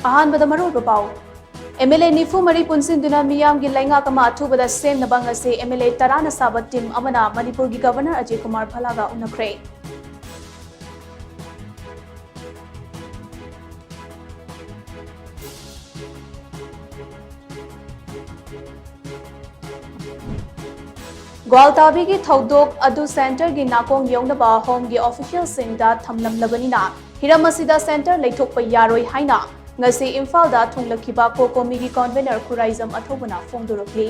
अहानबदा मरुब पाउ MLA निफु मरी पुनसिंदुना मियाम गी लैंगा कमा अथुबदा सेम नबंग असे MLA तराना साबा टीम अमना मणिपुर गी गवर्नर अजय कुमार भलागा उनखरे ग्वालताबी की थौदोक अदु सेंटर की नाकोंग यौनबा होम की ऑफिशियल सिंगदा थमलमलबनिना हिरम असिदा सेंटर लेथोकप यारोय हाइना ngasi imphal da thunglakiba kokomi gi convener khuraizam athobuna phongdorokli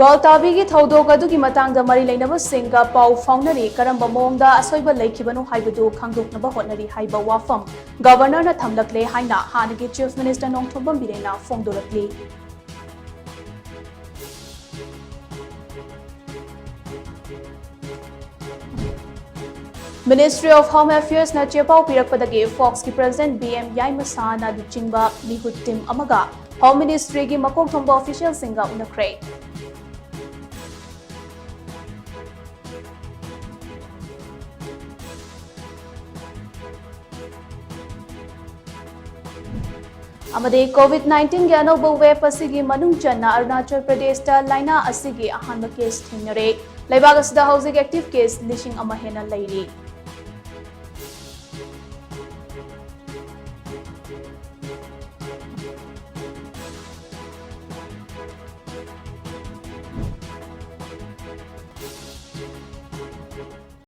Gautabi gi thodok adu gi matangda mari leinaba singa pau faunari karamba mongda asoiba leikibanu haibadu khangdoknaba hotnari haiba wafam governor na thamlakle haina hanagi chief minister nongthombam birena phongdorokli Ministry of Home Affairs na chepau pirakpadagi Fox ki President BM Yaimasa na duchingba mihut team amaga Home Ministry gi makok thomba official singa unakre amade COVID-19 gi anoba wave asigi manung channa Arunachal Pradesh ta laina asigi ahanba case thingnare laibag asida housing active case lishing ama hena lairi